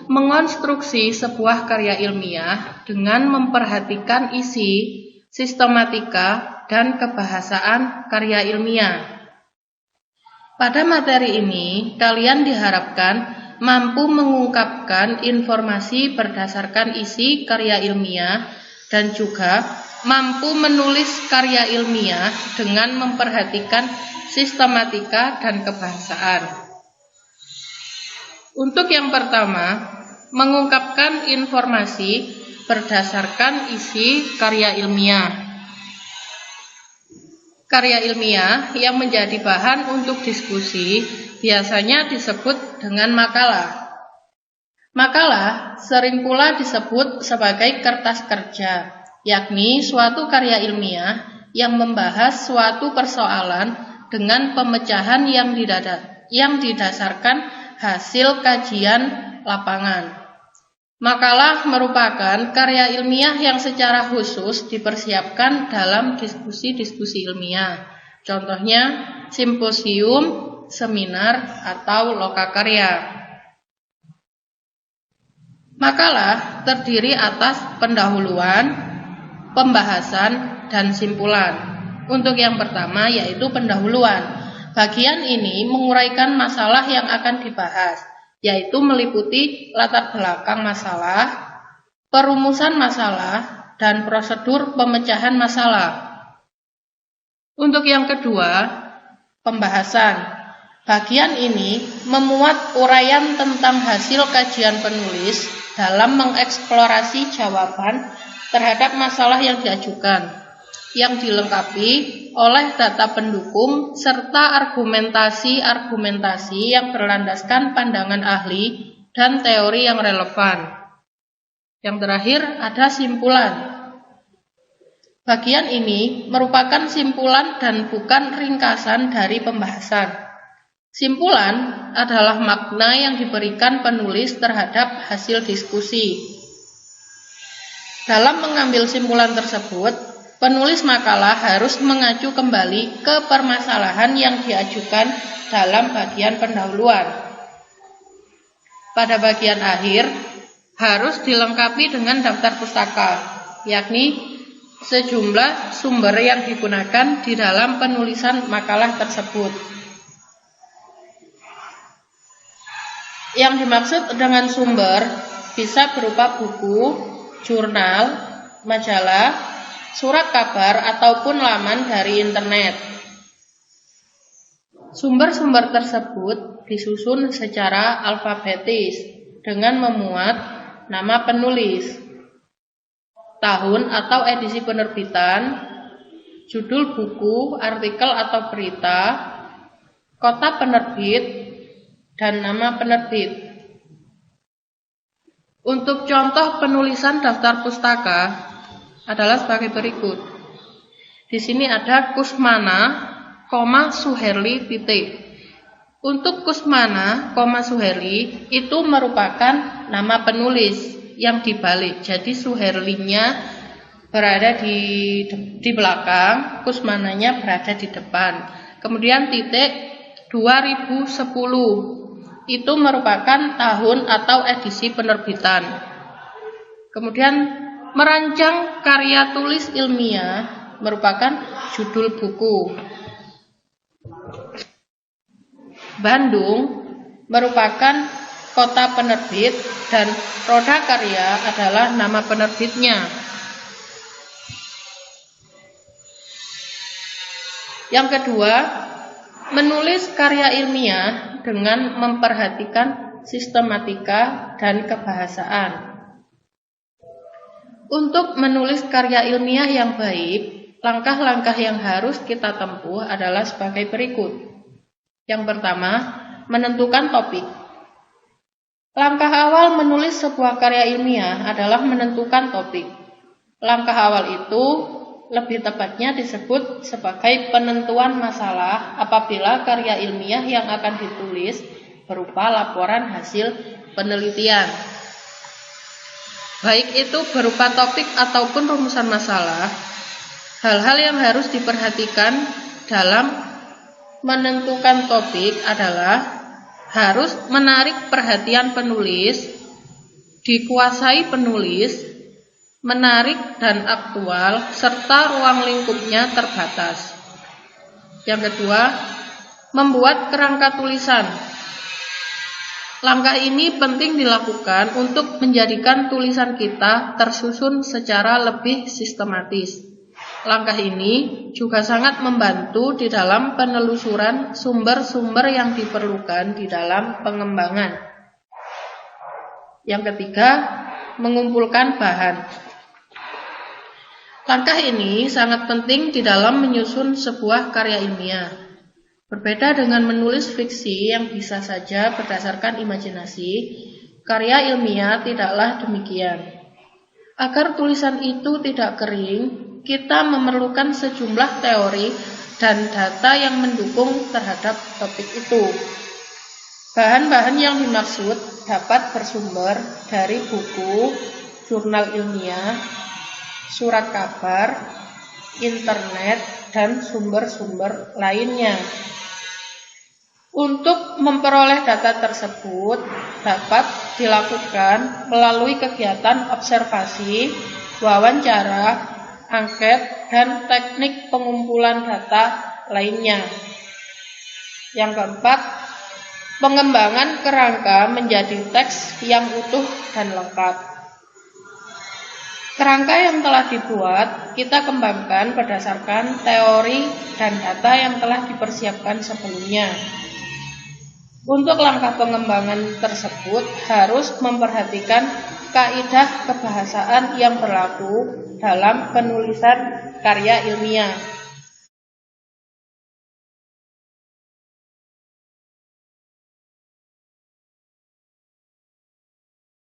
mengonstruksi sebuah karya ilmiah dengan memperhatikan isi, sistematika, dan kebahasaan karya ilmiah. Pada materi ini, kalian diharapkan mampu mengungkapkan informasi berdasarkan isi karya ilmiah dan juga mampu menulis karya ilmiah dengan memperhatikan sistematika dan kebahasaan. Untuk yang pertama, mengungkapkan informasi berdasarkan isi karya ilmiah. Karya ilmiah yang menjadi bahan untuk diskusi biasanya disebut dengan makalah. Makalah sering pula disebut sebagai kertas kerja, yakni suatu karya ilmiah yang membahas suatu persoalan dengan pemecahan yang didasarkan hasil kajian lapangan. Makalah merupakan karya ilmiah yang secara khusus dipersiapkan dalam diskusi-diskusi ilmiah. Contohnya simposium, seminar, atau lokakarya. Makalah terdiri atas pendahuluan, pembahasan, dan simpulan. Untuk yang pertama yaitu pendahuluan. Bagian ini menguraikan masalah yang akan dibahas, yaitu meliputi latar belakang masalah, perumusan masalah, dan prosedur pemecahan masalah. Untuk yang kedua, pembahasan. Bagian ini memuat uraian tentang hasil kajian penulis dalam mengeksplorasi jawaban terhadap masalah yang diajukan, yang dilengkapi oleh data pendukung serta argumentasi-argumentasi yang berlandaskan pandangan ahli dan teori yang relevan. Yang terakhir ada simpulan. Bagian ini merupakan simpulan dan bukan ringkasan dari pembahasan. Simpulan adalah makna yang diberikan penulis terhadap hasil diskusi. Dalam mengambil simpulan tersebut, penulis makalah harus mengacu kembali ke permasalahan yang diajukan dalam bagian pendahuluan. Pada bagian akhir, harus dilengkapi dengan daftar pustaka, yakni sejumlah sumber yang digunakan di dalam penulisan makalah tersebut. Yang dimaksud dengan sumber bisa berupa buku, jurnal, majalah, surat kabar, ataupun laman dari internet. Sumber-sumber tersebut disusun secara alfabetis dengan memuat nama penulis, tahun atau edisi penerbitan, judul buku, artikel atau berita, kota penerbit, dan nama penerbit. Untuk contoh penulisan daftar pustaka adalah sebagai berikut. Di sini ada Kusmana, Suherli, titik. Untuk Kusmana, Suherli itu merupakan nama penulis yang dibalik. Jadi Suherlinya berada di belakang, Kusmananya berada di depan. Kemudian titik 2010 itu merupakan tahun atau edisi penerbitan. Kemudian merancang karya tulis ilmiah merupakan judul buku. Bandung merupakan kota penerbit dan Roda Karya adalah nama penerbitnya. Yang kedua, menulis karya ilmiah dengan memperhatikan sistematika dan kebahasaan. Untuk menulis karya ilmiah yang baik, langkah-langkah yang harus kita tempuh adalah sebagai berikut. Yang pertama, menentukan topik. Langkah awal menulis sebuah karya ilmiah adalah menentukan topik. Langkah awal itu lebih tepatnya disebut sebagai penentuan masalah apabila karya ilmiah yang akan ditulis berupa laporan hasil penelitian. Baik itu berupa topik ataupun rumusan masalah, hal-hal yang harus diperhatikan dalam menentukan topik adalah harus menarik perhatian penulis, dikuasai penulis, menarik dan aktual, serta ruang lingkupnya terbatas. Yang kedua, membuat kerangka tulisan. Langkah ini penting dilakukan untuk menjadikan tulisan kita tersusun secara lebih sistematis. Langkah ini juga sangat membantu di dalam penelusuran sumber-sumber yang diperlukan di dalam pengembangan. Yang ketiga, mengumpulkan bahan. Langkah ini sangat penting di dalam menyusun sebuah karya ilmiah. Berbeda dengan menulis fiksi yang bisa saja berdasarkan imajinasi, karya ilmiah tidaklah demikian. Agar tulisan itu tidak kering, kita memerlukan sejumlah teori dan data yang mendukung terhadap topik itu. Bahan-bahan yang dimaksud dapat bersumber dari buku, jurnal ilmiah, surat kabar, internet, dan sumber-sumber lainnya. Untuk memperoleh data tersebut dapat dilakukan melalui kegiatan observasi, wawancara, angket, dan teknik pengumpulan data lainnya. Yang keempat, pengembangan kerangka menjadi teks yang utuh dan lengkap. Kerangka yang telah dibuat kita kembangkan berdasarkan teori dan data yang telah dipersiapkan sebelumnya. Untuk langkah pengembangan tersebut harus memperhatikan kaidah kebahasaan yang berlaku dalam penulisan karya ilmiah.